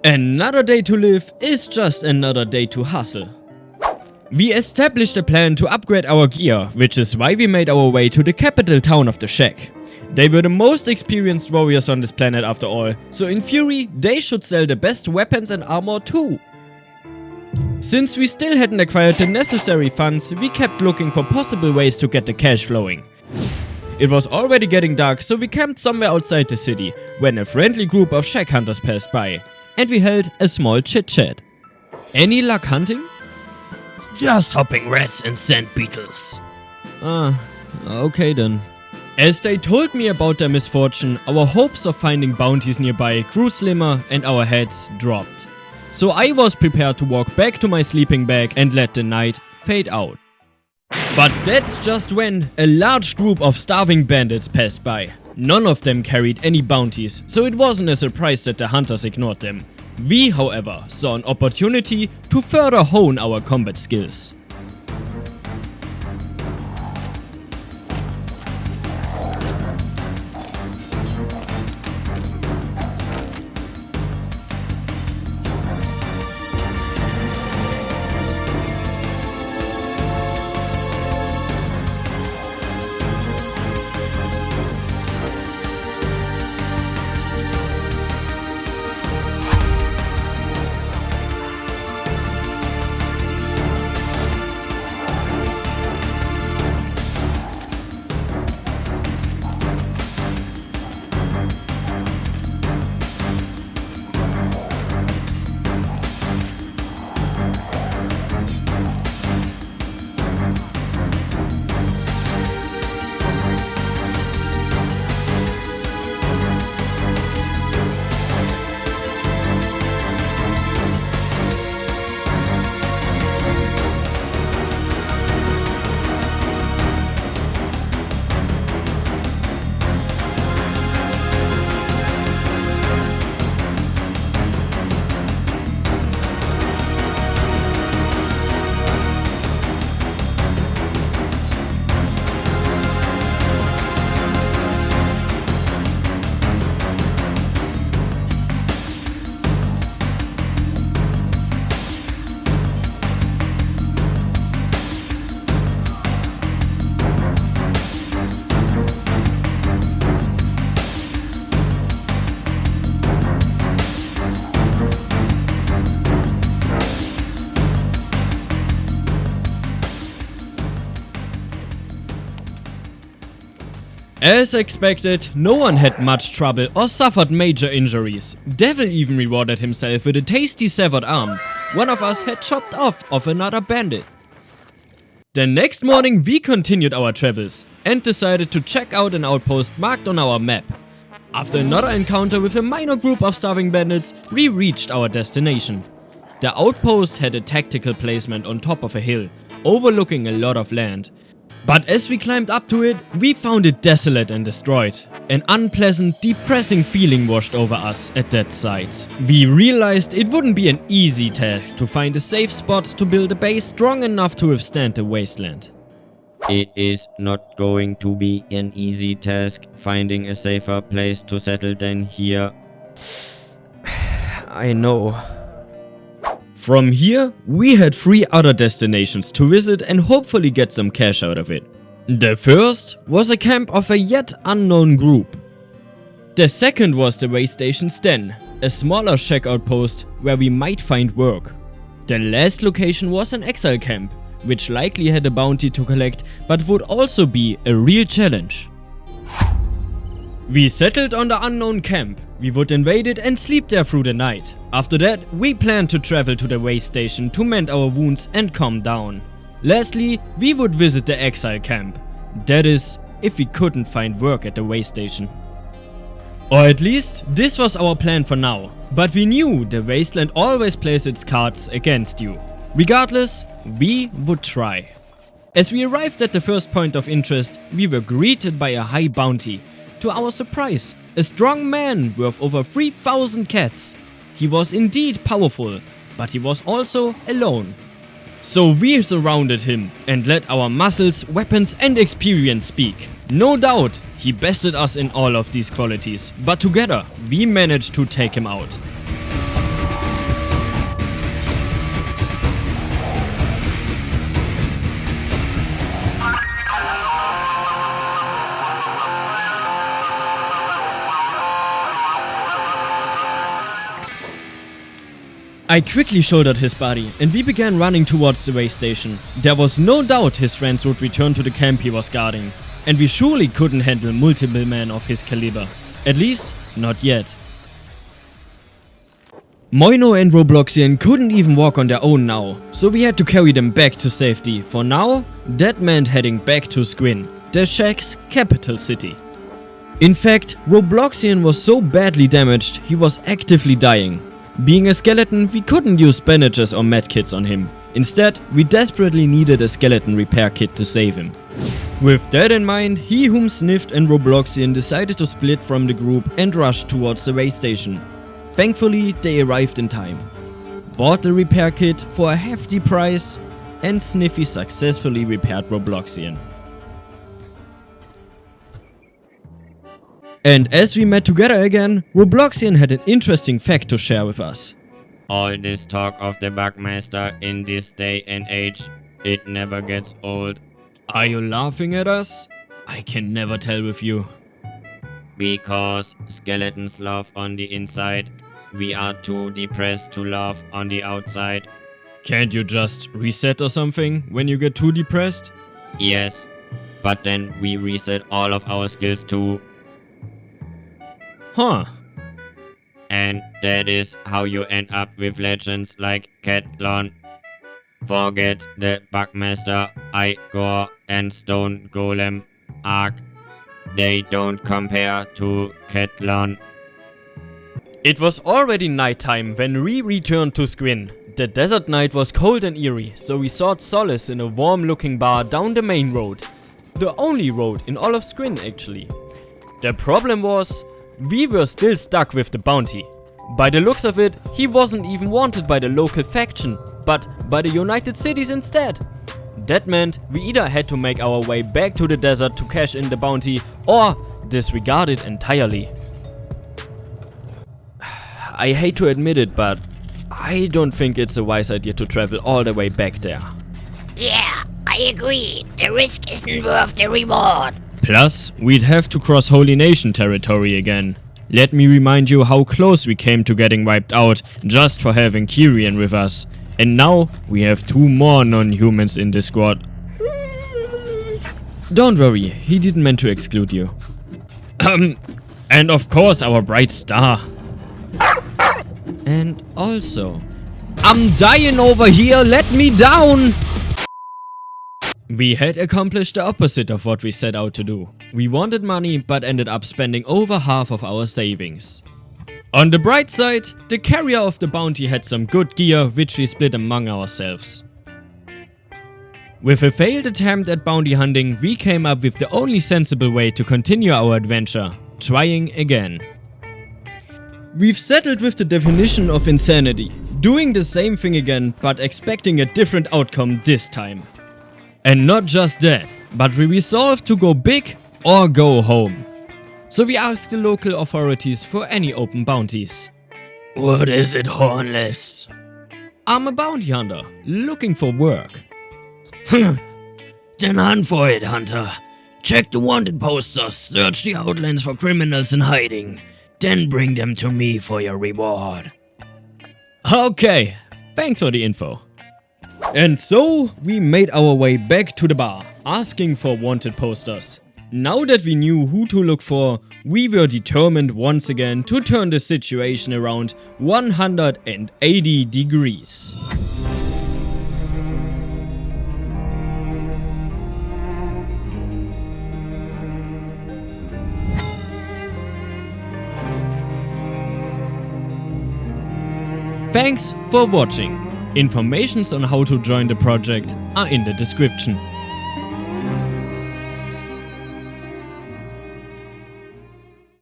Another day to live is just another day to hustle. We established a plan to upgrade our gear, which is why we made our way to the capital town of the Shack. They were the most experienced warriors on this planet after all, so in theory they should sell the best weapons and armor too. Since we still hadn't acquired the necessary funds, we kept looking for possible ways to get the cash flowing. It was already getting dark, so we camped somewhere outside the city, when a friendly group of shack hunters passed by, and we held a small chit-chat. Any luck hunting? Just hopping rats and sand beetles. Okay then. As they told me about their misfortune, our hopes of finding bounties nearby grew slimmer and our heads dropped. So I was prepared to walk back to my sleeping bag and let the night fade out. But that's just when a large group of starving bandits passed by. None of them carried any bounties, so it wasn't a surprise that the hunters ignored them. We, however, saw an opportunity to further hone our combat skills. As expected, no one had much trouble or suffered major injuries. Devil even rewarded himself with a tasty severed arm. One of us had chopped off of another bandit. The next morning we continued our travels and decided to check out an outpost marked on our map. After another encounter with a minor group of starving bandits, we reached our destination. The outpost had a tactical placement on top of a hill, overlooking a lot of land. But as we climbed up to it, we found it desolate and destroyed. An unpleasant, depressing feeling washed over us at that sight. We realized it wouldn't be an easy task to find a safe spot to build a base strong enough to withstand the wasteland. It is not going to be an easy task finding a safer place to settle than here. I know. From here, we had 3 other destinations to visit and hopefully get some cash out of it. The first was a camp of a yet unknown group. The second was the way station's den, a smaller shack outpost where we might find work. The last location was an exile camp, which likely had a bounty to collect but would also be a real challenge. We settled on the unknown camp. We would invade it and sleep there through the night. After that, we planned to travel to the way station to mend our wounds and calm down. Lastly, we would visit the exile camp. That is, if we couldn't find work at the way station. Or at least, this was our plan for now. But we knew the wasteland always plays its cards against you. Regardless, we would try. As we arrived at the first point of interest, we were greeted by a high bounty. To our surprise, a strong man worth over 3,000 cats. He was indeed powerful, but he was also alone. So we surrounded him and let our muscles, weapons and experience speak. No doubt, he bested us in all of these qualities, but together we managed to take him out. I quickly shouldered his body and we began running towards the way station. There was no doubt his friends would return to the camp he was guarding. And we surely couldn't handle multiple men of his caliber. At least, not yet. Moino and Robloxian couldn't even walk on their own now, so we had to carry them back to safety. For now, that meant heading back to Squin, the Shack's capital city. In fact, Robloxian was so badly damaged, he was actively dying. Being a skeleton, we couldn't use bandages or medkits on him. Instead, we desperately needed a skeleton repair kit to save him. With that in mind, he whom sniffed and Robloxian decided to split from the group and rush towards the way station. Thankfully, they arrived in time, bought the repair kit for a hefty price, and Sniffy successfully repaired Robloxian. And as we met together again, Robloxian had an interesting fact to share with us. All this talk of the Bugmaster in this day and age, it never gets old. Are you laughing at us? I can never tell with you. Because skeletons laugh on the inside, we are too depressed to laugh on the outside. Can't you just reset or something when you get too depressed? Yes, but then we reset all of our skills too. Huh. And that is how you end up with legends like Catlon. Forget the Bugmaster, Igor and Stone Golem arc. They don't compare to Catlon. It was already nighttime when we returned to Squin. The desert night was cold and eerie, so we sought solace in a warm-looking bar down the main road. The only road in all of Squin, actually. The problem was, we were still stuck with the bounty. By the looks of it, he wasn't even wanted by the local faction, but by the United Cities instead. That meant we either had to make our way back to the desert to cash in the bounty, or disregard it entirely. I hate to admit it, but I don't think it's a wise idea to travel all the way back there. Yeah, I agree. The risk isn't worth the reward. Plus, we'd have to cross Holy Nation territory again. Let me remind you how close we came to getting wiped out just for having Kyrian with us. And now we have 2 more non-humans in this squad. Don't worry, he didn't mean to exclude you. And of course our bright star. And also... I'm dying over here, let me down! We had accomplished the opposite of what we set out to do. We wanted money but ended up spending over half of our savings. On the bright side, the carrier of the bounty had some good gear which we split among ourselves. With a failed attempt at bounty hunting, we came up with the only sensible way to continue our adventure, trying again. We've settled with the definition of insanity, doing the same thing again but expecting a different outcome this time. And not just that, but we resolved to go big or go home. So we asked the local authorities for any open bounties. What is it, Hornless? I'm a bounty hunter, looking for work. Then hunt for it, Hunter. Check the wanted posters, search the outlets for criminals in hiding, then bring them to me for your reward. Okay, thanks for the info. And so, we made our way back to the bar, asking for wanted posters. Now that we knew who to look for, we were determined once again to turn the situation around 180 degrees. Thanks for watching. Informations on how to join the project are in the description.